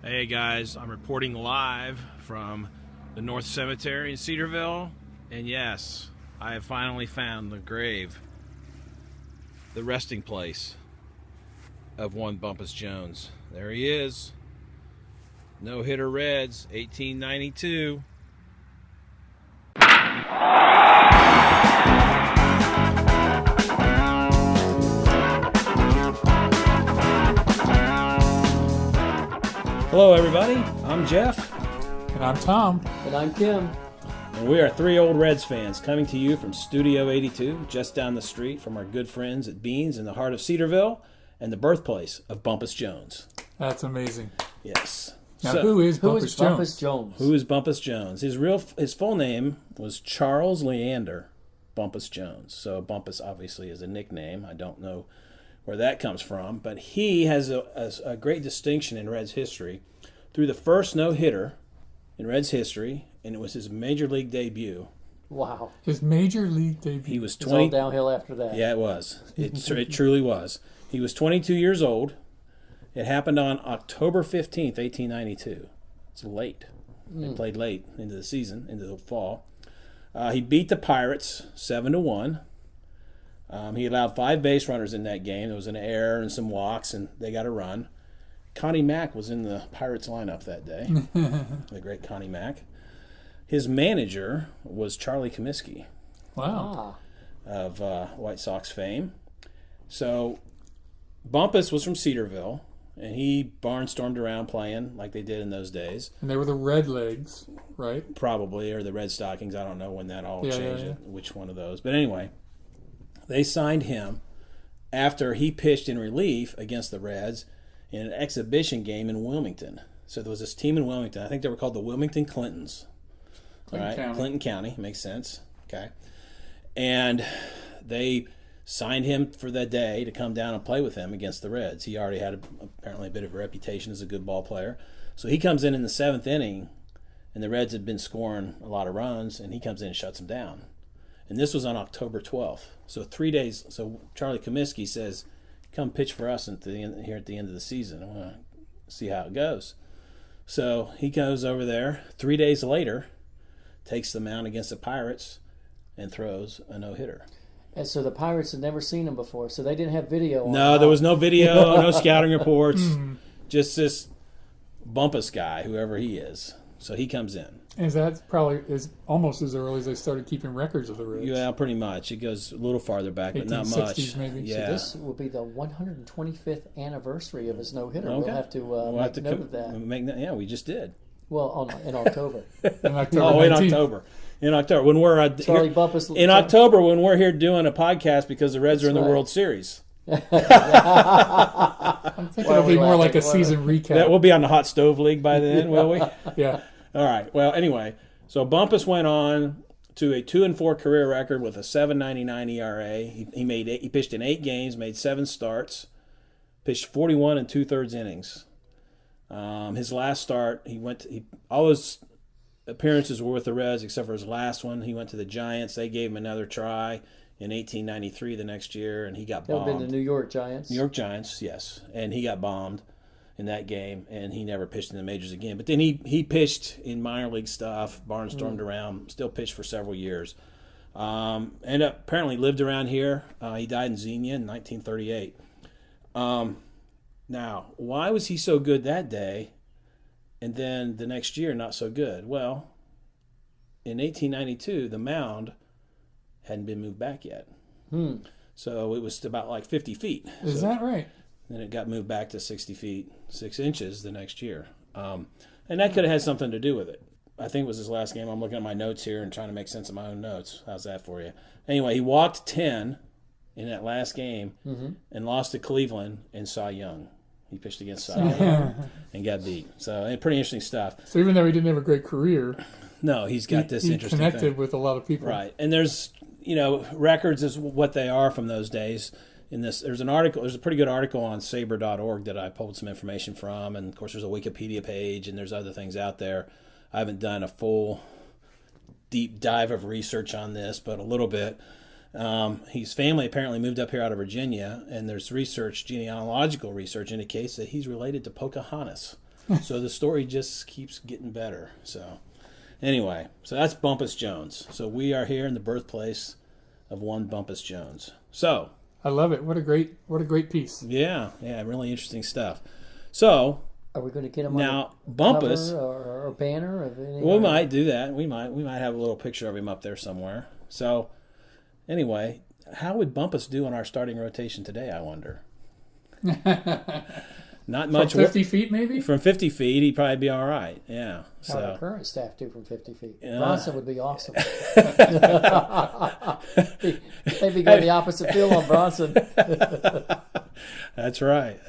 Hey guys, I'm reporting live from the North Cemetery in Cedarville, and yes, I have finally found the grave, the resting place of one Bumpus Jones. There he is. No-hitter Reds, 1892. Hello everybody, I'm Jeff. And I'm Tom. And I'm Kim. And we are three old Reds fans coming to you from Studio 82, just down the street from our good friends at Beans in the heart of Cedarville and the birthplace of Bumpus Jones. That's amazing. Yes. Now, who is Bumpus Jones? Who is Bumpus Jones? His full name was Charles Leander Bumpus Jones. So Bumpus obviously is a nickname. I don't know where that comes from, but he has a great distinction in Reds history through the first no-hitter in Reds history, and it was his major league debut. Wow. His major league debut. He was It was all downhill after that. Yeah, it was. It truly was. He was 22 years old. It happened on October 15th, 1892. It's late. They played late into the season, into the fall. He beat the Pirates 7-1. He allowed 5 base runners in that game. There was an error and some walks, and they got a run. Connie Mack was in the Pirates lineup that day, the great Connie Mack. His manager was Charlie Comiskey. Wow. Of White Sox fame. So Bumpus was from Cedarville, and he barnstormed around playing like they did in those days. And they were the Red Legs, right? Probably, or the Red Stockings. I don't know when that all changed, yeah. which one of those. But anyway, they signed him after he pitched in relief against the Reds in an exhibition game in Wilmington. So there was this team in Wilmington. I think they were called the Wilmington Clintons. Clinton County. Makes sense. Okay. And they signed him for that day to come down and play with him against the Reds. He already had apparently a bit of a reputation as a good ball player. So he comes in the 7th inning, and the Reds had been scoring a lot of runs, and he comes in and shuts them down. And this was on October 12th. So 3 days. So Charlie Comiskey says, come pitch for us here at the end of the season. I want to see how it goes. So he goes over there 3 days later, takes the mound against the Pirates, and throws a no-hitter. And so the Pirates had never seen him before, so they didn't have video. No, there was no video, no scouting reports, just this Bumpus guy, whoever he is. So he comes in. And that probably is almost as early as they started keeping records of the Reds. Yeah, pretty much. It goes a little farther back, but not much. Maybe. Yeah. So this will be the 125th anniversary of his no-hitter. Okay. We'll have to make note of that. Yeah, we just did. Well, in October. In October. Oh, in October. In October, when we're Charlie Bumpus. In October, when we're here doing a podcast because the Reds are in the World Series. I'm thinking it'll be more like a season recap. That we'll be on the hot stove league by then, will we? Yeah. All right. Well, anyway, so Bumpus went on to a 2-4 career record with a 7.99 ERA. He pitched in 8 games, made 7 starts, pitched 41 and 2/3 innings. His last start, all his appearances were with the Reds except for his last one. He went to the Giants. They gave him another try in 1893 the next year, and he got bombed. That would have been the New York Giants. New York Giants, yes. And he got bombed in that game, and he never pitched in the majors again. But then he pitched in minor league stuff, barnstormed around, still pitched for several years. Apparently lived around here. He died in Xenia in 1938. Now, why was he so good that day and then the next year not so good? Well, in 1892, the mound hadn't been moved back yet. So it was about like 50 feet. Is that right? Then it got moved back to 60 feet, 6 inches the next year. And that could have had something to do with it. I think it was his last game. I'm looking at my notes here and trying to make sense of my own notes. How's that for you? Anyway, he walked 10 in that last game and lost to Cleveland and Cy Young. He pitched against Cy Young and got beat. So pretty interesting stuff. So even though he didn't have a great career, no, he's got this interesting thing. He connected with a lot of people. Right. And there's, records is what they are from those days. There's a pretty good article on saber.org that I pulled some information from, and of course there's a Wikipedia page and there's other things out there. I haven't done a full deep dive of research on this, but a little bit. His family apparently moved up here out of Virginia, and there's genealogical research indicates that he's related to Pocahontas. So the story just keeps getting better. So anyway, so that's Bumpus Jones. So we are here in the birthplace of one Bumpus Jones. So I love it. What a great piece. yeah, really interesting stuff. So Are we going to get him now on Bumpus, cover or banner? Of any we might do that. We might have a little picture of him up there somewhere. So anyway, how would Bumpus do in our starting rotation today, I wonder? Not much. From 50 feet, maybe? From 50 feet, he'd probably be all right. Yeah. How would our So current staff do from 50 feet? Yeah. Bronson would be awesome. Maybe go the opposite field on Bronson. That's right.